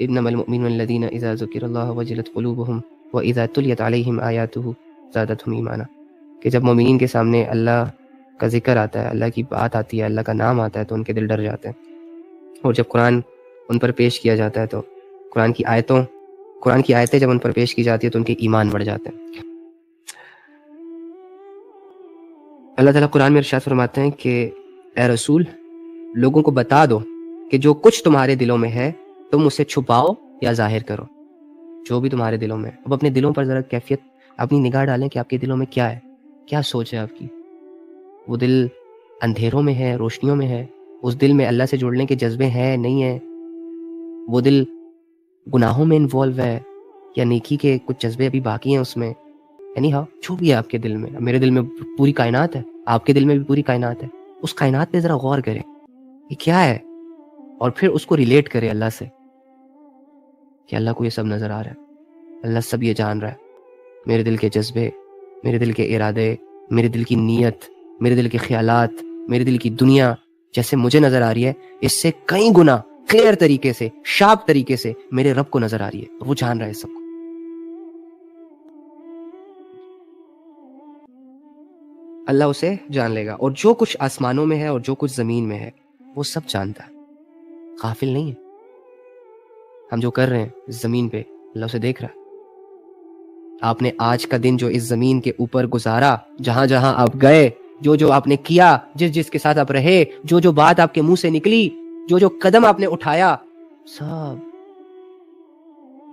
انما المؤمنون الذين اذا ذكر الله وجلت قلوبهم واذا تليت عليهم آیاته زادتهم ایمانا، کہ جب مومنین کے سامنے اللہ کا ذکر آتا ہے، اللہ کی بات آتی ہے، اللہ کا نام آتا ہے تو ان کے دل ڈر جاتے ہیں، اور جب قرآن ان پر پیش کیا جاتا ہے تو قرآن کی آیتیں جب ان پر پیش کی جاتی ہے تو ان کے ایمان بڑھ جاتے ہیں۔ اللہ تعالیٰ قرآن میں ارشاد فرماتے ہیں کہ اے رسول، لوگوں کو بتا دو کہ جو کچھ تمہارے دلوں میں ہے تم اسے چھپاؤ یا ظاہر کرو، جو بھی تمہارے دلوں میں ہے۔ اب اپنے دلوں پر ذرا کیفیت اپنی نگاہ ڈالیں کہ آپ کے دلوں میں کیا ہے، کیا سوچ ہے آپ کی۔ وہ دل اندھیروں میں ہے، روشنیوں میں ہے؟ اس دل میں اللہ سے جڑنے کے جذبے ہیں نہیں ہیں؟ وہ دل گناہوں میں انوالو ہے یا نیکی کے کچھ جذبے ابھی باقی ہیں اس میں؟ یعنی ہاں، جو بھی ہے آپ کے دل میں، میرے دل میں پوری کائنات ہے، آپ کے دل میں بھی پوری کائنات ہے، اس کائنات پہ ذرا غور کریں یہ کیا ہے، اور پھر اس کو ریلیٹ کریں اللہ سے کہ اللہ کو یہ سب نظر آ رہا ہے، اللہ سب یہ جان رہا ہے، میرے دل کے جذبے، میرے دل کے ارادے، میرے دل کی نیت، میرے دل کے خیالات، میرے دل کی دنیا جیسے مجھے نظر آ رہی ہے اس سے کئی گنا کلیئر طریقے سے، شارپ طریقے سے میرے رب کو نظر آ رہی ہے، اور وہ جان رہا ہے سب کو۔ اللہ اسے جان لے گا، اور جو کچھ آسمانوں میں ہے اور جو کچھ زمین میں ہے وہ سب جانتا ہے، غافل نہیں ہے۔ ہم جو کر رہے ہیں اس زمین پہ اللہ اسے دیکھ رہا ہے۔ آپ نے آج کا دن جو اس زمین کے اوپر گزارا، جہاں جہاں آپ گئے، جو جو آپ نے کیا، جس کے ساتھ آپ رہے، جو جو بات آپ کے منہ سے نکلی، جو جو قدم آپ نے اٹھایا، سب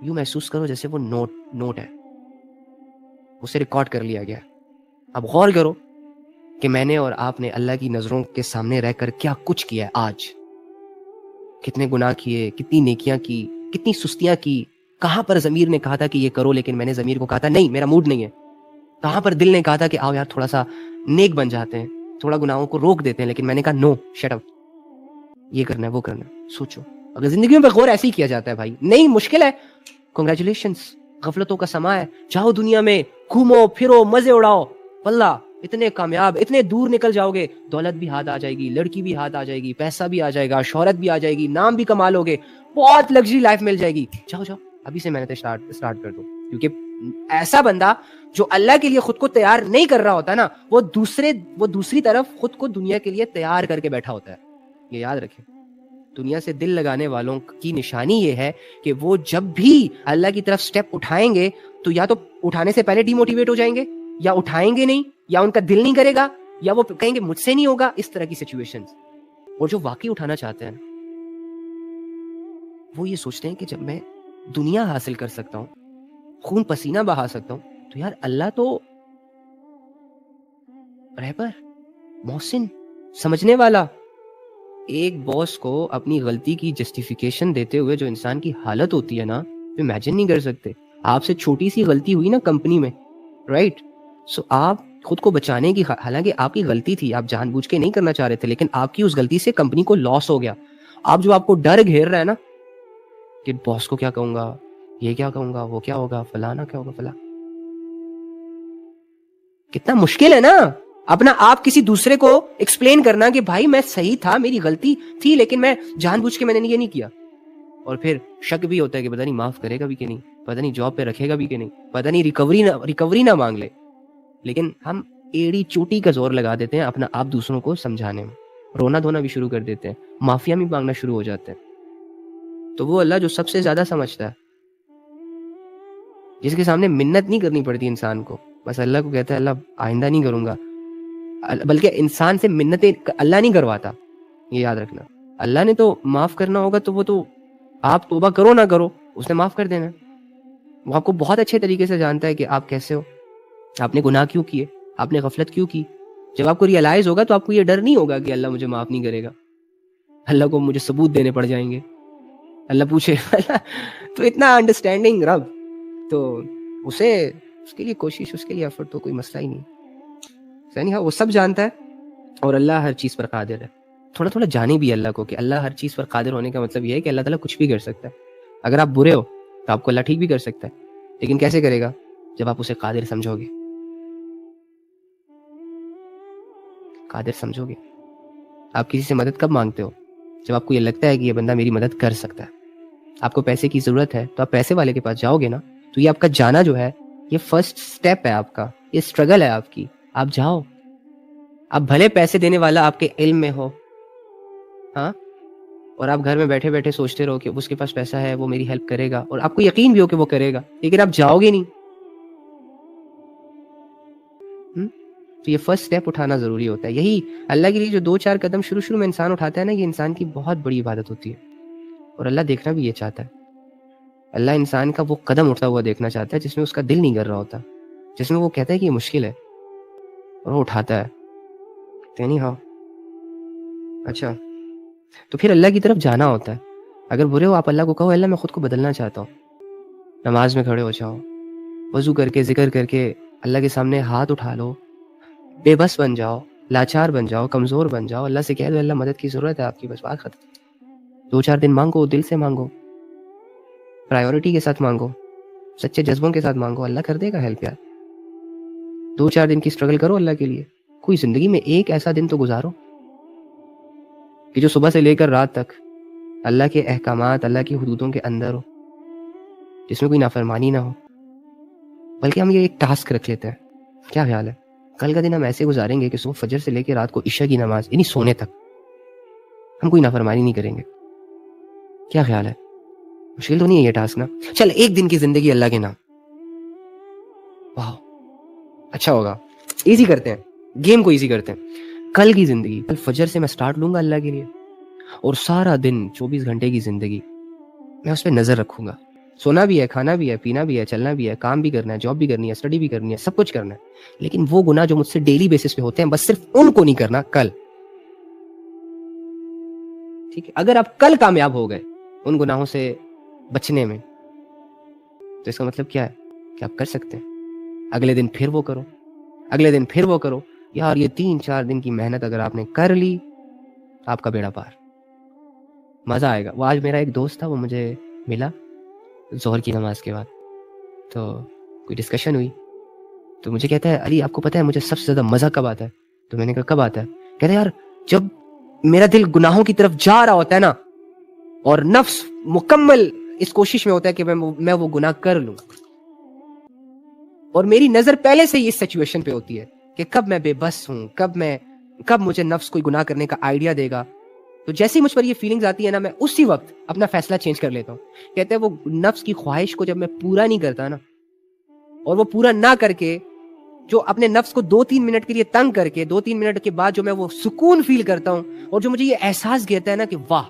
یوں محسوس کرو جیسے وہ نوٹ ہے، اسے ریکارڈ کر لیا گیا۔ اب غور کرو کہ میں نے اور آپ نے اللہ کی نظروں کے سامنے رہ کر کیا کچھ کیا ہے آج، کتنے گناہ کیے، کتنی نیکیاں کی، کتنی سستیاں کی، کہاں پر ضمیر نے کہا تھا کہ یہ کرو لیکن میں نے ضمیر کو کہا تھا نہیں میرا موڈ نہیں ہے، کہاں پر دل نے کہا تھا کہ آؤ یار تھوڑا سا نیک بن جاتے ہیں، تھوڑا گناہوں کو روک دیتے ہیں، لیکن میں نے کہا نو، شٹ اپ، یہ کرنا ہے وہ کرنا ہے۔ سوچو اگر زندگیوں پہ غور ایسے ہی کیا جاتا ہے بھائی، نہیں مشکل ہے، کنگریچولیشنز، غفلتوں کا سما ہے، جاؤ دنیا میں گھومو پھرو مزے اڑاؤ، واللہ اتنے کامیاب، اتنے دور نکل جاؤ گے، دولت بھی ہاتھ آ جائے گی، لڑکی بھی ہاتھ آ جائے گی، پیسہ بھی آ جائے گا، شہرت بھی آ جائے گی، نام بھی کما لو گے، بہت لگژری لائف مل جائے گی، جاؤ جاؤ ابھی سے محنت اسٹارٹ کر دو۔ کیونکہ ایسا بندہ جو اللہ کے لیے خود کو تیار نہیں کر رہا ہوتا نا، وہ دوسری طرف خود کو دنیا کے لیے تیار کر کے بیٹھا ہوتا ہے۔ یہ یاد رکھیں، دنیا سے دل لگانے والوں کی نشانی یہ ہے کہ وہ جب بھی اللہ کی طرف سٹیپ اٹھائیں گے تو یا تو اٹھانے سے پہلے ڈی موٹیویٹ ہو جائیں گے، یا اٹھائیں گے نہیں، یا ان کا دل نہیں کرے گا، یا وہ کہیں گے مجھ سے نہیں ہوگا، اس طرح کی سچویشنز۔ اور جو واقعی اٹھانا چاہتے ہیں وہ یہ سوچتے ہیں کہ جب میں دنیا حاصل کر سکتا ہوں، خون پسینہ بہا سکتا ہوں، تو یار اللہ تو رہبر، محسن، سمجھنے والا۔ ایک باس کو اپنی غلطی کی جسٹیفیکیشن دیتے ہوئے جو انسان کی حالت ہوتی ہے نا، امیجن نہیں کر سکتے۔ آپ سے چھوٹی سی غلطی ہوئی نا کمپنی میں، رائٹ، سو آپ خود کو بچانے کی، حالانکہ آپ کی غلطی تھی، آپ جان بوجھ کے نہیں کرنا چاہ رہے تھے، لیکن آپ کی اس غلطی سے کمپنی کو لاس ہو گیا۔ آپ جو آپ کو ڈر گھیر رہا ہے نا کہ باس کو کیا کہوں گا، یہ کیا کہوں گا، وہ کیا ہوگا، فلانا کیا ہوگا، فلاں، کتنا مشکل ہے نا اپنا آپ کسی دوسرے کو ایکسپلین کرنا کہ بھائی میں صحیح تھا، میری غلطی تھی، لیکن میں جان بوجھ کے میں نے یہ نہیں کیا۔ اور پھر شک بھی ہوتا ہے کہ پتہ نہیں معاف کرے گا بھی کہ نہیں، پتہ نہیں جاب پہ رکھے گا بھی کہ نہیں، پتہ نہیں ریکوری نہ مانگ لے۔ لیکن ہم ایڑی چوٹی کا زور لگا دیتے ہیں اپنا آپ دوسروں کو سمجھانے میں، رونا دھونا بھی شروع کر دیتے ہیں، معافیا بھی مانگنا شروع ہو جاتے ہیں۔ تو وہ اللہ جو سب سے زیادہ سمجھتا ہے، جس کے سامنے منت نہیں کرنی پڑتی انسان کو، بس اللہ کو کہتا ہے اللہ آئندہ نہیں کروں گا، بلکہ انسان سے منتیں اللہ نہیں کرواتا، یہ یاد رکھنا۔ اللہ نے تو معاف کرنا ہوگا تو وہ تو آپ توبہ کرو نہ کرو اس نے معاف کر دینا۔ وہ آپ کو بہت اچھے طریقے سے جانتا ہے کہ آپ کیسے ہو، آپ نے گناہ کیوں کیے، آپ نے غفلت کیوں کی۔ جب آپ کو ریئلائز ہوگا تو آپ کو یہ ڈر نہیں ہوگا کہ اللہ مجھے معاف نہیں کرے گا، اللہ کو مجھے ثبوت دینے پڑ جائیں گے، اللہ پوچھے تو اتنا انڈرسٹینڈنگ رب، تو اسے اس کے لیے کوشش، اس کے لیے ایفرٹ تو کوئی مسئلہ ہی نہیں۔ یعنی ہاں وہ سب جانتا ہے، اور اللہ ہر چیز پر قادر ہے۔ تھوڑا تھوڑا جانے بھی اللہ کو کہ اللہ ہر چیز پر قادر ہونے کا مطلب یہ ہے کہ اللہ تعالیٰ کچھ بھی کر سکتا ہے۔ اگر آپ برے ہو تو آپ کو اللہ ٹھیک بھی کر سکتا ہے، لیکن کیسے کرے گا؟ جب آپ اسے قادر سمجھو گے، قادر سمجھو گے۔ آپ کسی سے مدد کب مانگتے ہو؟ جب آپ کو یہ لگتا ہے کہ یہ بندہ میری مدد کر سکتا ہے۔ آپ کو پیسے کی ضرورت ہے تو آپ پیسے والے کے پاس جاؤ گے نا. تو یہ آپ کا جانا جو ہے یہ فرسٹ سٹیپ ہے آپ کا, یہ اسٹرگل ہے آپ کی. آپ جاؤ, آپ بھلے پیسے دینے والا آپ کے علم میں ہو, ہاں, اور آپ گھر میں بیٹھے بیٹھے سوچتے رہو کہ اس کے پاس پیسہ ہے وہ میری ہیلپ کرے گا, اور آپ کو یقین بھی ہو کہ وہ کرے گا, لیکن آپ جاؤ گے نہیں. تو یہ فرسٹ سٹیپ اٹھانا ضروری ہوتا ہے. یہی اللہ کے لیے جو 2-4 قدم شروع میں انسان اٹھاتا ہے نا, یہ انسان کی بہت بڑی عبادت ہوتی ہے, اور اللہ دیکھنا بھی یہ چاہتا ہے. اللہ انسان کا وہ قدم اٹھتا ہوا دیکھنا چاہتا ہے جس میں اس کا دل نہیں کر رہا ہوتا, جس میں وہ کہتا ہے کہ یہ مشکل ہے, اور وہ اٹھاتا ہے. نہیں ہاں اچھا, تو پھر اللہ کی طرف جانا ہوتا ہے. اگر برے ہو آپ اللہ کو کہو اللہ میں خود کو بدلنا چاہتا ہوں. نماز میں کھڑے ہو جاؤ, وضو کر کے ذکر کر کے اللہ کے سامنے ہاتھ اٹھا لو, بے بس بن جاؤ, لاچار بن جاؤ, کمزور بن جاؤ, اللہ سے کہہ دو اللہ مدد کی ضرورت ہے آپ کی, بس بات ختم. 2-4 دن مانگو, دل سے مانگو, پرائیورٹی کے ساتھ مانگو, سچے جذبوں کے ساتھ مانگو, اللہ کر دے گا ہیلپ یار. 2-4 دن کی اسٹرگل کرو اللہ کے لیے. کوئی زندگی میں ایک ایسا دن تو گزارو کہ جو صبح سے لے کر رات تک اللہ کے احکامات, اللہ کی حدودوں کے اندر ہو, جس میں کوئی نافرمانی نہ ہو. بلکہ ہم یہ ایک ٹاسک رکھ لیتے ہیں, کیا خیال ہے کل کا دن ہم ایسے گزاریں گے کہ صبح فجر سے لے کے رات کو عشاء کی نماز یعنی سونے تک ہم کوئی نافرمانی نہیں کریں گے. کیا خیال ہے؟ مشکل تو نہیں ہے یہ ٹاسک نا؟ چل ایک دن کی زندگی اللہ کے نام, واہ اچھا ہوگا. ایزی کرتے ہیں, گیم کو ایزی کرتے ہیں. کل کی زندگی, کل فجر سے میں سٹارٹ لوں گا اللہ کے لیے, اور سارا دن 24 گھنٹے کی زندگی میں اس پہ نظر رکھوں گا. سونا بھی ہے, کھانا بھی ہے, پینا بھی ہے, چلنا بھی ہے, کام بھی کرنا ہے, جاب بھی کرنی ہے, اسٹڈی بھی کرنی ہے, سب کچھ کرنا ہے. لیکن وہ گناہ جو مجھ سے ڈیلی بیسس پہ ہوتے ہیں بس صرف ان کو نہیں کرنا کل. ٹھیک ہے, اگر آپ کل کامیاب ہو گئے ان گناہوں سے بچنے میں تو اس کا مطلب کیا ہے کہ آپ کر سکتے ہیں. اگلے دن پھر وہ کرو, اگلے دن پھر وہ کرو. یار یہ 3-4 دن کی محنت اگر آپ نے کر لی آپ کا بیڑا پار, مزہ آئے گا. وہ آج میرا ایک دوست تھا, وہ مجھے ملا ظہر کی نماز کے بعد, تو کوئی ڈسکشن ہوئی تو مجھے کہتا ہے علی آپ کو پتہ ہے مجھے سب سے زیادہ مزہ کب آتا ہے؟ تو میں نے کہا کب آتا ہے؟ کہتا ہے یار جب میرا دل گناہوں کی طرف جا رہا ہوتا ہے نا, اور نفس مکمل اس کوشش میں ہوتا ہے کہ میں وہ گناہ کر لوں, اور میری نظر پہلے سے ہی اس سچویشن پہ ہوتی ہے کہ کب میں بے بس ہوں, کب مجھے نفس کوئی گناہ کرنے کا آئیڈیا دے گا. تو جیسے ہی مجھ پر یہ فیلنگز آتی ہے نا, میں اسی وقت اپنا فیصلہ چینج کر لیتا ہوں. کہتے ہیں وہ نفس کی خواہش کو جب میں پورا نہیں کرتا نا, اور وہ پورا نہ کر کے جو اپنے نفس کو 2-3 منٹ کے لیے تنگ کر کے 2-3 منٹ کے بعد جو میں وہ سکون فیل کرتا ہوں, اور جو مجھے یہ احساس دیتا ہے نا کہ واہ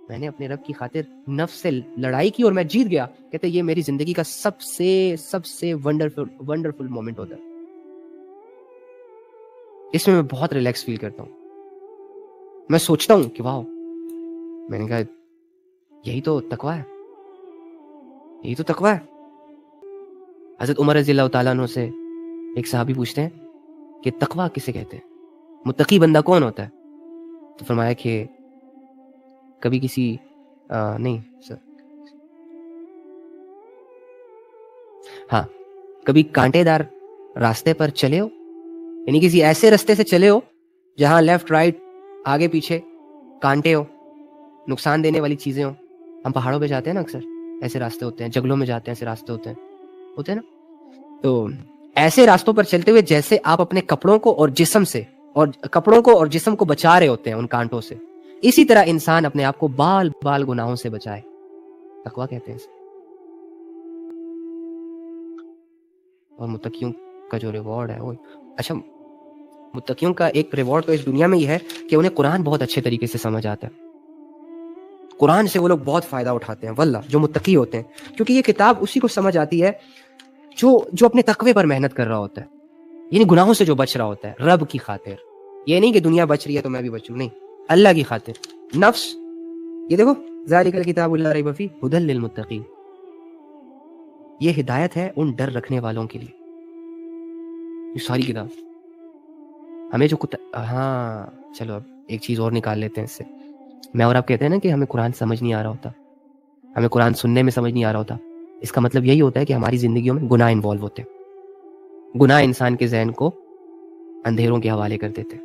میں نے اپنے رب کی خاطر نفس سے لڑائی کی اور میں جیت گیا, کہتے ہیں یہ میری زندگی کا سب سے ونڈرفل مومنٹ ہوتا ہے. اس میں بہت ریلیکس فیل کرتا ہوں. میں سوچتا ہوں کہ واہ, میں نے کہا یہی تو تقویٰ ہے, یہی تو تقویٰ ہے. حضرت عمر رضی اللہ تعالیٰ عنہ سے ایک صحابی پوچھتے ہیں کہ تقویٰ کسے کہتے ہیں, متقی بندہ کون ہوتا ہے؟ تو فرمایا کہ کبھی کسی نہیں سر ہاں کبھی کانٹے دار راستے پر چلے ہو, یعنی کسی ایسے راستے سے چلے ہو جہاں لیفٹ رائٹ آگے پیچھے کانٹے ہو, نقصان دینے والی چیزیں ہوں. ہم پہاڑوں پہ جاتے ہیں نا, اکثر ایسے راستے ہوتے ہیں, جنگلوں میں جاتے ہیں ایسے راستے ہوتے ہیں نا. تو ایسے راستوں پر چلتے ہوئے جیسے آپ اپنے کپڑوں کو اور جسم کو بچا رہے ہوتے ہیں ان کانٹوں سے, اسی طرح انسان اپنے آپ کو بال گناہوں سے بچائے. تقویٰ کہتے ہیں اسے. اور متقیوں کا جو ریوارڈ ہے وہ اچھا, متقیوں کا ایک ریوارڈ تو اس دنیا میں یہ ہے کہ انہیں قرآن بہت اچھے طریقے سے سمجھ آتا ہے. قرآن سے وہ لوگ بہت فائدہ اٹھاتے ہیں واللہ, جو متقی ہوتے ہیں, کیونکہ یہ کتاب اسی کو سمجھ آتی ہے جو اپنے تقوی پر محنت کر رہا ہوتا ہے, یعنی گناہوں سے جو بچ رہا ہوتا ہے رب کی خاطر. یہ نہیں کہ دنیا بچ رہی ہے تو میں بھی بچوں, نہیں, اللہ کی خاطر. نفس یہ دیکھو, ذالک الکتاب لا ریب فیہ ھدی للمتقین, یہ ہدایت ہے ان ڈر رکھنے والوں کے لیے. یہ ساری کتاب ہمیں جو ہاں چلو اب ایک چیز اور نکال لیتے ہیں اس سے. میں اور آپ کہتے ہیں نا کہ ہمیں قرآن سمجھ نہیں آ رہا ہوتا, ہمیں قرآن سننے میں سمجھ نہیں آ رہا ہوتا, اس کا مطلب یہی ہوتا ہے کہ ہماری زندگیوں میں گناہ انوالو ہوتے ہیں. گناہ انسان کے ذہن کو اندھیروں کے حوالے کر دیتے ہیں.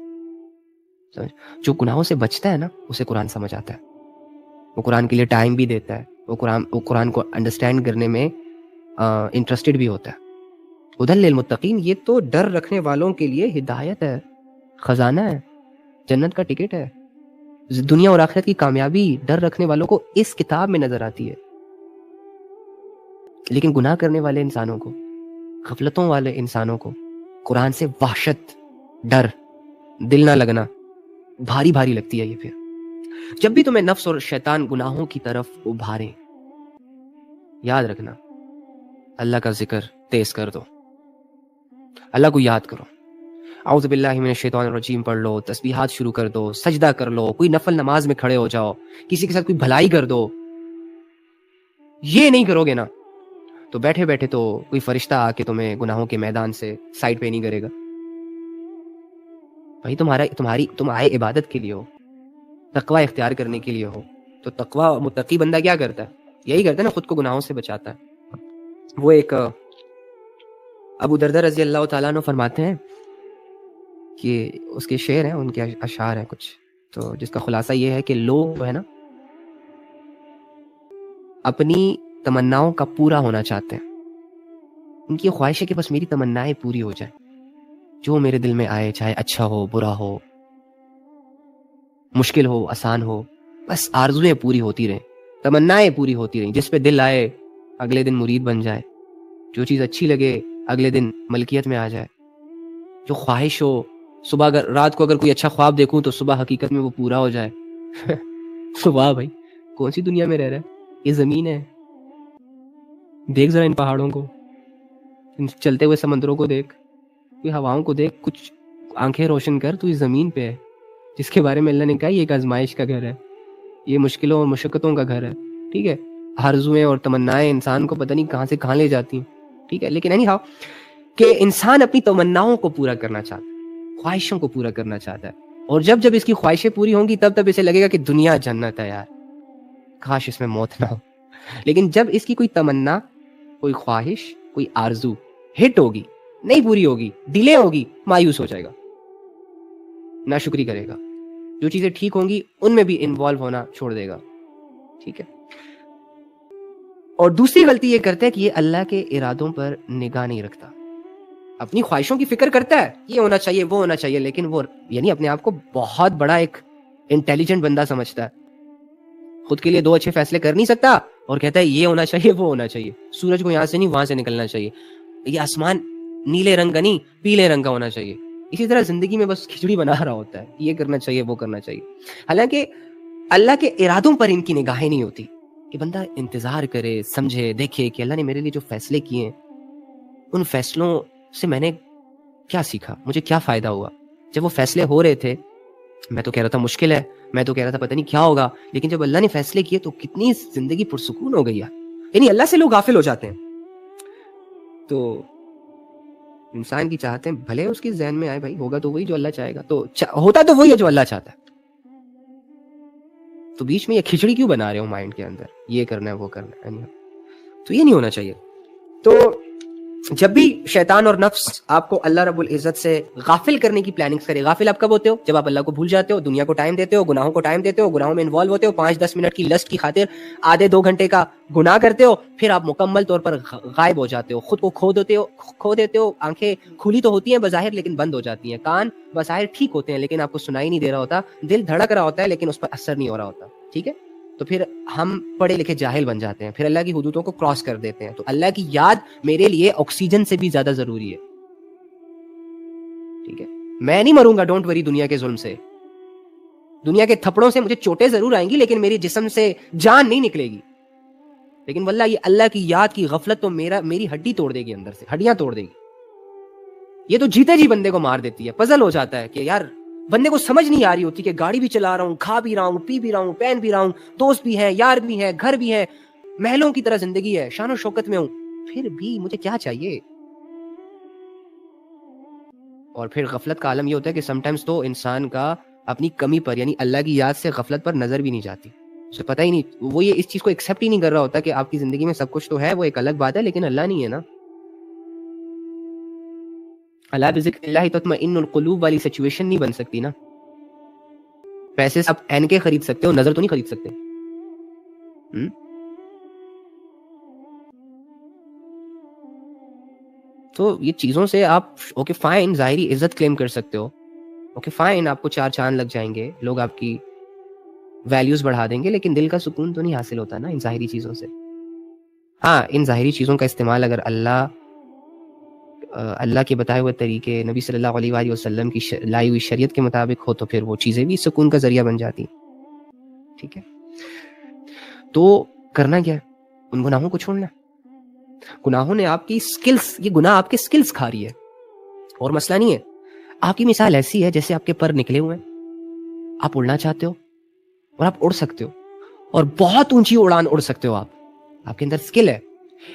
جو گناہوں سے بچتا ہے نا اسے قرآن سمجھ آتا ہے, وہ قرآن کے لیے ٹائم بھی دیتا ہے, وہ قرآن کو انڈرسٹینڈ کرنے میں انٹرسٹڈ بھی ہوتا ہے. ہدی للمتقین، یہ تو ڈر رکھنے والوں کے لیے ہدایت ہے، خزانہ ہے، جنت کا ٹکٹ ہے. دنیا اور آخرت کی کامیابی ڈر رکھنے والوں کو اس کتاب میں نظر آتی ہے. لیکن گناہ کرنے والے انسانوں کو، غفلتوں والے انسانوں کو قرآن سے وحشت، ڈر، دل نہ لگنا بھاری بھاری لگتی ہے. یہ پھر جب بھی تمہیں نفس اور شیطان گناہوں کی طرف ابھاریں، یاد رکھنا اللہ کا ذکر تیز کر دو، اللہ کو یاد کرو. اعوذ باللہ من الشیطان الرجیم پڑھ لو، تسبیحات شروع کر دو، سجدہ کر لو، کوئی نفل نماز میں کھڑے ہو جاؤ، کسی کے ساتھ کوئی بھلائی کر دو. یہ نہیں کرو گے نا تو بیٹھے بیٹھے تو کوئی فرشتہ آ کے تمہیں گناہوں کے میدان سے سائڈ پہ نہیں کرے گا. بھائی تم آئے عبادت کے لیے ہو، تقوی اختیار کرنے کے لیے ہو. تو تقوی متقی بندہ کیا کرتا ہے؟ یہی کرتا ہے نا، خود کو گناہوں سے بچاتا ہے. وہ ایک ابو دردہ رضی اللہ تعالیٰ عنہ فرماتے ہیں کہ اس کے شعر ہیں، ان کے اشعار ہیں کچھ، تو جس کا خلاصہ یہ ہے کہ لوگ جو ہے نا اپنی تمناؤں کا پورا ہونا چاہتے ہیں. ان کی خواہش ہے کہ بس میری تمنائیں پوری ہو جائیں، جو میرے دل میں آئے، چاہے اچھا ہو، برا ہو، مشکل ہو، آسان ہو، بس آرزویں پوری ہوتی رہیں، تمنائیں پوری ہوتی رہیں. جس پہ دل آئے اگلے دن مرید بن جائے، جو چیز اچھی لگے اگلے دن ملکیت میں آ جائے، جو خواہش ہو صبح رات کو اگر کوئی اچھا خواب دیکھوں تو صبح حقیقت میں وہ پورا ہو جائے. واہ بھائی، کون سی دنیا میں رہ رہا ہے؟ یہ زمین ہے. دیکھ ذرا ان پہاڑوں کو، ان چلتے ہوئے سمندروں کو دیکھ، کوئی ہواؤں کو دیکھ، کچھ آنکھیں روشن کر. تو یہ زمین پہ ہے جس کے بارے میں اللہ نے کہا یہ ایک آزمائش کا گھر ہے، یہ مشکلوں اور مشقتوں کا گھر ہے. ٹھیک ہے، آرزویں اور تمنائیں انسان کو پتہ نہیں کہاں سے کہاں لے جاتی ہیں. ٹھیک ہے، لیکن anyhow کہ انسان اپنی تمناؤں کو پورا کرنا چاہتا ہے، خواہشوں کو پورا کرنا چاہتا ہے. اور جب جب اس کی خواہشیں پوری ہوں گی تب اسے لگے گا کہ دنیا جنت ہے یار، کاش اس میں موت نہ ہو. لیکن جب اس کی کوئی تمنا، کوئی خواہش، کوئی آرزو ہٹ ہوگی، نہیں پوری ہوگی، ڈیلے ہوگی، مایوس ہو جائے گا، ناشکری کرے گا. جو چیزیں ٹھیک ہوں گی ان میں بھی انوالو ہونا چھوڑ دے گا. ٹھیک ہے. اور دوسری غلطی یہ کرتا ہے کہ یہ اللہ کے ارادوں پر نگاہ نہیں رکھتا، اپنی خواہشوں کی فکر کرتا ہے، یہ ہونا چاہیے، وہ ہونا چاہیے، لیکن وہ یعنی اپنے آپ کو بہت بڑا ایک انٹیلیجنٹ بندہ سمجھتا ہے، خود کے لیے دو اچھے فیصلے کر نہیں سکتا اور کہتا ہے یہ ہونا چاہیے، وہ ہونا چاہیے. سورج کو یہاں سے نہیں وہاں سے نکلنا چاہیے، یہ آسمان نیلے رنگ کا نہیں پیلے رنگ کا ہونا چاہیے. اسی طرح زندگی میں بس کھچڑی بنا رہا ہوتا ہے، یہ کرنا چاہیے، وہ کرنا چاہیے. حالانکہ اللہ کے ارادوں پر ان کی نگاہیں نہیں ہوتی کہ بندہ انتظار کرے، سمجھے، دیکھے کہ اللہ نے میرے لیے جو فیصلے کیے ہیں ان فیصلوں سے میں نے کیا سیکھا، مجھے کیا فائدہ ہوا. جب وہ فیصلے ہو رہے تھے میں تو کہہ رہا تھا مشکل ہے، میں تو کہہ رہا تھا پتہ نہیں کیا ہوگا، لیکن جب اللہ نے فیصلے کیے تو کتنی زندگی پرسکون ہو گئی ہے. یعنی اللہ سے لوگ غافل ہو جاتے ہیں. تو انسان کی چاہتے ہیں بھلے اس کے ذہن میں آئے بھائی ہوگا تو وہی جو اللہ چاہے گا، تو ہوتا تو وہی ہے جو اللہ چاہتا ہے. تو بیچ میں یہ کھچڑی کیوں بنا رہے ہو مائنڈ کے اندر، یہ کرنا ہے وہ کرنا ہے، تو یہ نہیں ہونا چاہیے. تو جب بھی شیطان اور نفس آپ کو اللہ رب العزت سے غافل کرنے کی پلاننگز کرے، غافل آپ کب ہوتے ہو؟ جب آپ اللہ کو بھول جاتے ہو، دنیا کو ٹائم دیتے ہو، گناہوں کو ٹائم دیتے ہو، گناہوں میں انوالو ہوتے ہو، 5-10 منٹ کی لسٹ کی خاطر آدھے 2 گھنٹے کا گناہ کرتے ہو، پھر آپ مکمل طور پر غائب ہو جاتے ہو، خود کو کھو دیتے ہو. آنکھیں کھلی تو ہوتی ہیں بظاہر لیکن بند ہو جاتی ہیں، کان بظاہر ٹھیک ہوتے ہیں لیکن آپ کو سنائی نہیں دے رہا ہوتا، دل دھڑک رہا ہوتا ہے لیکن اس پر اثر نہیں ہو رہا ہوتا. ٹھیک ہے، تو پھر ہم پڑھے لکھے جاہل بن جاتے ہیں، پھر اللہ کی حدودوں کو کراس کر دیتے ہیں. تو اللہ کی یاد میرے لیے آکسیجن سے بھی زیادہ ضروری ہے. ٹھیک ہے، میں نہیں مروں گا ڈونٹ وری دنیا کے ظلم سے، دنیا کے تھپڑوں سے مجھے چوٹیں ضرور آئیں گی لیکن میری جسم سے جان نہیں نکلے گی. لیکن واللہ یہ اللہ کی یاد کی غفلت تو میری ہڈی توڑ دے گی، اندر سے ہڈیاں توڑ دے گی. یہ تو جیتے جی بندے کو مار دیتی ہے. پزل ہو جاتا ہے کہ یار بندے کو سمجھ نہیں آ رہی ہوتی کہ گاڑی بھی چلا رہا ہوں، کھا بھی رہا ہوں، پی بھی رہا ہوں، پہن بھی رہا ہوں، دوست بھی ہیں، یار بھی ہیں، گھر بھی ہے، محلوں کی طرح زندگی ہے، شان و شوکت میں ہوں، پھر بھی مجھے کیا چاہیے. اور پھر غفلت کا عالم یہ ہوتا ہے کہ سم ٹائمز تو انسان کا اپنی کمی پر یعنی اللہ کی یاد سے غفلت پر نظر بھی نہیں جاتی، اسے پتہ ہی نہیں، وہ یہ اس چیز کو ایکسیپٹ ہی نہیں کر رہا ہوتا کہ آپ کی زندگی میں سب کچھ تو ہے، وہ ایک الگ بات ہے لیکن اللہ نہیں ہے نا. اللہ بذکر اللہ تطمئن القلوب والی سچویشن نہیں بن سکتی نا. پیسے سے آپ اینکیں خرید سکتے ہو، نظر تو نہیں خرید سکتے. تو یہ چیزوں سے آپ اوکے فائن ظاہری عزت کلیم کر سکتے ہو, اوکے فائن آپ کو 4 چاند لگ جائیں گے, لوگ آپ کی ویلیوز بڑھا دیں گے, لیکن دل کا سکون تو نہیں حاصل ہوتا نا ان ظاہری چیزوں سے. ہاں ان ظاہری چیزوں کا استعمال اگر اللہ کے بتائے ہوئے طریقے, نبی صلی اللہ علیہ وآلہ وسلم کی لائی ہوئی شریعت کے مطابق ہو تو پھر وہ چیزیں بھی سکون کا ذریعہ بن جاتی. ٹھیک ہے, تو کرنا کیا ہے, ان گناہوں کو چھوڑنا. گناہوں نے آپ کی سکلز, یہ گناہ آپ کے سکلز کھا رہی ہے, اور مسئلہ نہیں ہے. آپ کی مثال ایسی ہے جیسے آپ کے پر نکلے ہوئے ہیں, آپ اڑنا چاہتے ہو اور آپ اڑ سکتے ہو, اور بہت اونچی اڑان اڑ سکتے ہو آپ کے اندر سکل ہے,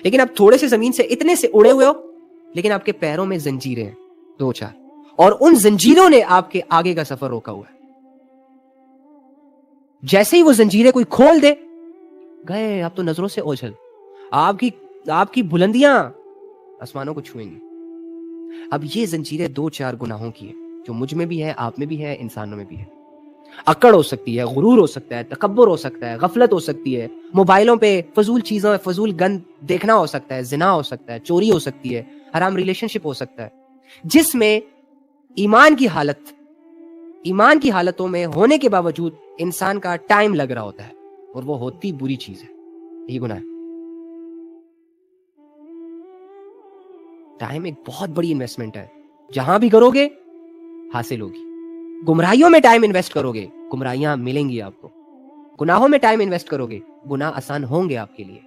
لیکن آپ تھوڑے سے زمین سے اتنے سے اڑے ہوئے ہو, لیکن آپ کے پیروں میں زنجیریں ہیں 2-4, اور ان زنجیروں نے آپ کے آگے کا سفر روکا ہوا ہے. جیسے ہی وہ زنجیریں کوئی کھول دے, گئے آپ تو نظروں سے اوجھل, آپ کی بلندیاں آسمانوں کو چھوئیں گی. اب یہ زنجیریں 2-4 گناہوں کی ہیں, جو مجھ میں بھی ہے, آپ میں بھی ہے, انسانوں میں بھی ہے. اکڑ ہو سکتی ہے, غرور ہو سکتا ہے, تکبر ہو سکتا ہے, غفلت ہو سکتی ہے, موبائلوں پہ فضول چیزوں, فضول گند دیکھنا ہو سکتا ہے, زنا ہو سکتا ہے, چوری ہو سکتی ہے, حرام ریلیشن شپ ہو سکتا ہے, جس میں ایمان کی حالتوں میں ہونے کے باوجود انسان کا ٹائم لگ رہا ہوتا ہے, اور وہ ہوتی بری چیز ہے. یہی گناہ ہے. ٹائم ایک بہت بڑی انویسٹمنٹ ہے, جہاں بھی کرو گے حاصل ہوگی. گمراہیوں میں ٹائم انویسٹ کرو گے, گمراہیاں ملیں گی آپ کو. گناہوں میں ٹائم انویسٹ کرو گے, گناہ آسان ہوں گے آپ کے لیے.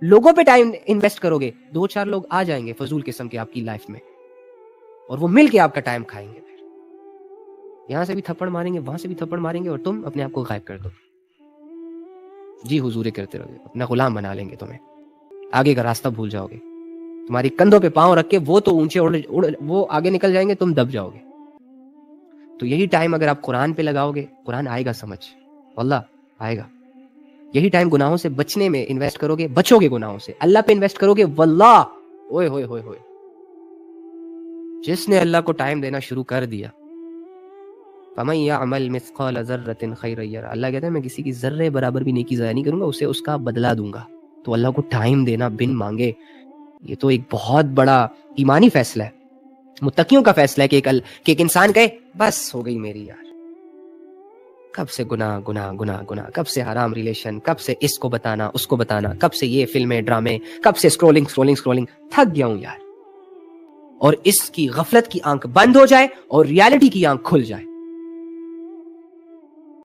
لوگوں پہ ٹائم انویسٹ کرو گے, 2-4 لوگ آ جائیں گے فضول قسم کے آپ کی لائف میں, اور وہ مل کے آپ کا ٹائم کھائیں گے. پھر یہاں سے بھی تھپڑ ماریں گے, وہاں سے بھی تھپڑ ماریں گے, اور تم اپنے آپ کو غائب کر دو. جی حضور کرتے رہو گے, اپنا غلام بنا لیں گے تمہیں, آگے کا راستہ بھول جاؤ گے. تمہاری کندھوں پہ پاؤں رکھ کے وہ تو اونچے وہ آگے نکل جائیں گے, تم دب جاؤ گے. تو یہی ٹائم اگر آپ قرآن پہ لگاؤ گے, قرآن آئے گا سمجھ, واللہ آئے گا. یہی ٹائم گناہوں سے بچنے میں انویسٹ کرو گے, بچو گے گناہوں سے. اللہ پہ انویسٹ کرو گے, واللہ اوئے ہوئے ہوئے ہوئے, جس نے اللہ کو ٹائم دینا شروع کر دیا, فَمَن يَعْمَلْ مِثْقَالَ ذَرَّةٍ خَيْرًا يَرَهُ, اللہ کہتا ہے میں کسی کی ذرے برابر بھی نیکی ضائع نہیں کروں گا, اسے اس کا بدلہ دوں گا. تو اللہ کو ٹائم دینا بن مانگے, یہ تو ایک بہت بڑا ایمانی فیصلہ ہے, متقیوں کا فیصلہ ہے, کہ ایک انسان کہے بس ہو گئی میری یار, کب سے گناہ گناہ گناہ گناہ, کب سے حرام ریلیشن, کب سے اس کو بتانا اس کو بتانا, کب سے یہ فلمیں ڈرامے, کب سے اسکرولنگ, تھک گیا ہوں یار. اور اس کی غفلت کی آنکھ بند ہو جائے اور ریالٹی کی آنکھ کھل جائے.